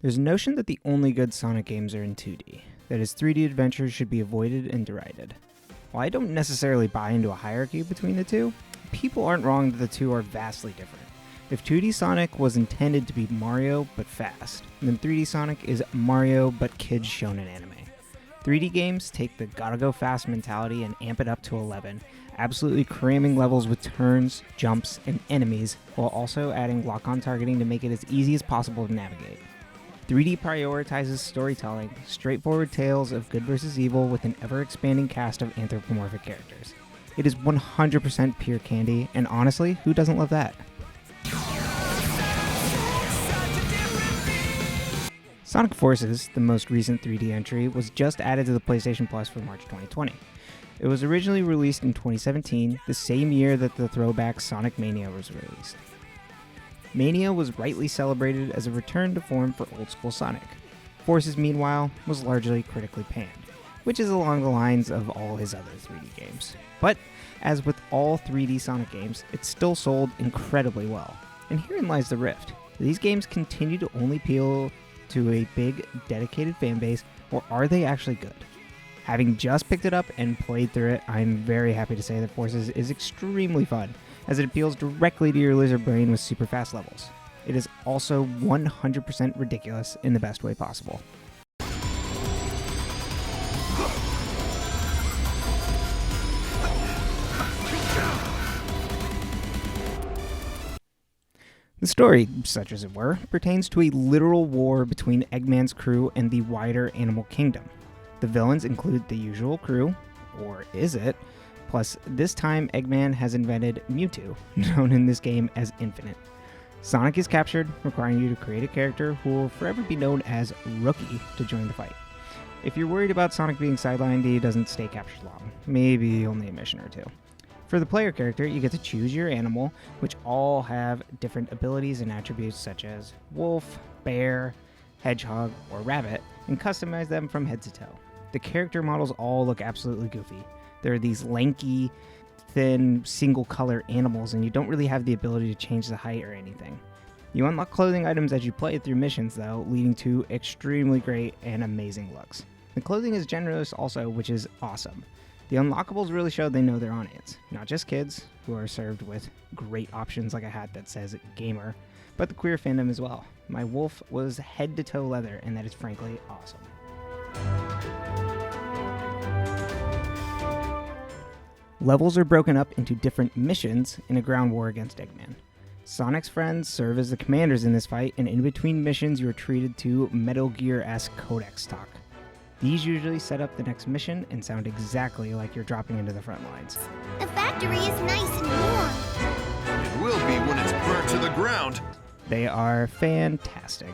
There's a notion that the only good Sonic games are in 2D, that his 3D adventures should be avoided and derided. While I don't necessarily buy into a hierarchy between the two, people aren't wrong that the two are vastly different. If 2D Sonic was intended to be Mario but fast, then 3D Sonic is Mario but kids shonen anime. 3D games take the gotta go fast mentality and amp it up to 11, absolutely cramming levels with turns, jumps, and enemies, while also adding lock-on targeting to make it as easy as possible to navigate. 3D prioritizes storytelling, straightforward tales of good versus evil with an ever-expanding cast of anthropomorphic characters. It is 100% pure candy, and honestly, who doesn't love that? Sonic Forces, the most recent 3D entry, was just added to the PlayStation Plus for March 2020. It was originally released in 2017, the same year that the throwback Sonic Mania was released. Mania was rightly celebrated as a return to form for old-school Sonic. Forces, meanwhile, was largely critically panned, which is along the lines of all his other 3D games. But, as with all 3D Sonic games, it still sold incredibly well. And herein lies the rift. These games continue to only appeal to a big, dedicated fanbase, or are they actually good? Having just picked it up and played through it, I'm very happy to say that Forces is extremely fun, as it appeals directly to your lizard brain with super fast levels. It is also 100% ridiculous in the best way possible. The story, such as it were, pertains to a literal war between Eggman's crew and the wider animal kingdom. The villains include the usual crew, or is it? Plus, this time Eggman has invented Mewtwo, known in this game as Infinite. Sonic is captured, requiring you to create a character who will forever be known as Rookie to join the fight. If you're worried about Sonic being sidelined, he doesn't stay captured long, maybe only a mission or two. For the player character, you get to choose your animal, which all have different abilities and attributes such as wolf, bear, hedgehog, or rabbit, and customize them from head to toe. The character models all look absolutely goofy. They're these lanky, thin, single-color animals, and you don't really have the ability to change the height or anything. You unlock clothing items as you play through missions, though, leading to extremely great and amazing looks. The clothing is generous also, which is awesome. The unlockables really show they know their audience, not just kids, who are served with great options like a hat that says gamer, but the queer fandom as well. My wolf was head-to-toe leather, and that is frankly awesome. Levels are broken up into different missions in a ground war against Eggman. Sonic's friends serve as the commanders in this fight, and in between missions you are treated to Metal Gear-esque codex talk. These usually set up the next mission and sound exactly like you're dropping into the front lines. The factory is nice and warm. It will be when it's burnt to the ground. They are fantastic.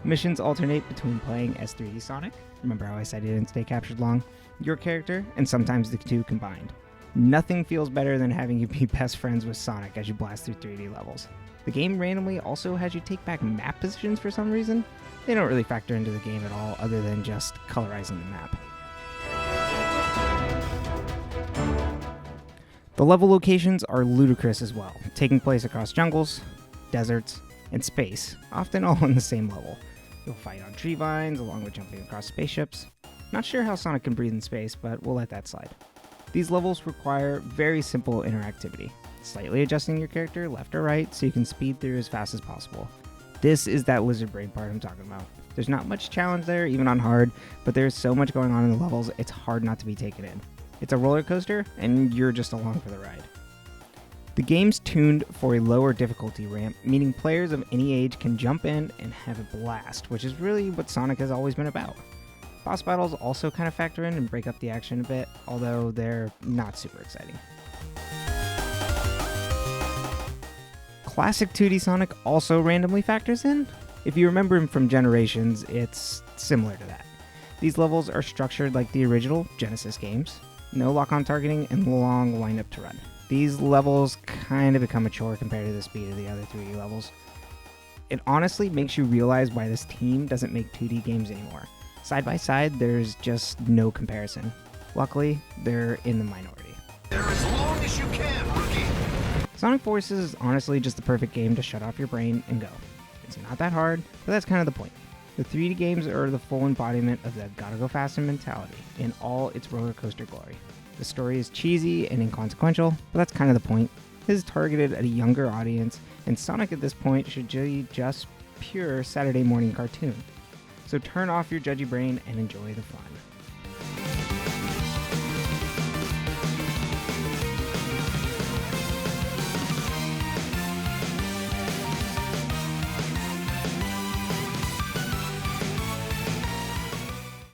Missions alternate between playing as 3D Sonic, remember how I said he didn't stay captured long, your character, and sometimes the two combined. Nothing feels better than having you be best friends with Sonic as you blast through 3D levels. The game randomly also has you take back map positions for some reason. They don't really factor into the game at all other than just colorizing the map. The level locations are ludicrous as well, taking place across jungles, deserts, and space, often all in the same level. You'll fight on tree vines along with jumping across spaceships. Not sure how Sonic can breathe in space, but we'll let that slide. These levels require very simple interactivity, slightly adjusting your character left or right so you can speed through as fast as possible. This is that wizard brain part I'm talking about. There's not much challenge there, even on hard, but there's so much going on in the levels, it's hard not to be taken in. It's a roller coaster, and you're just along for the ride. The game's tuned for a lower difficulty ramp, meaning players of any age can jump in and have a blast, which is really what Sonic has always been about. Boss battles also kind of factor in and break up the action a bit, although they're not super exciting. Classic 2D Sonic also randomly factors in. If you remember him from Generations, it's similar to that. These levels are structured like the original Genesis games. No lock-on targeting and long wind-up to run. These levels kind of become a chore compared to the speed of the other 3D levels. It honestly makes you realize why this team doesn't make 2D games anymore. Side by side, there's just no comparison. Luckily, they're in the minority. There as long as you can, Rookie. Sonic Forces is honestly just the perfect game to shut off your brain and go. It's not that hard, but that's kind of the point. The 3D games are the full embodiment of the gotta go faster mentality in all its roller coaster glory. The story is cheesy and inconsequential, but that's kind of the point. It is targeted at a younger audience, and Sonic at this point should be just pure Saturday morning cartoon. So turn off your judgy brain and enjoy the fun.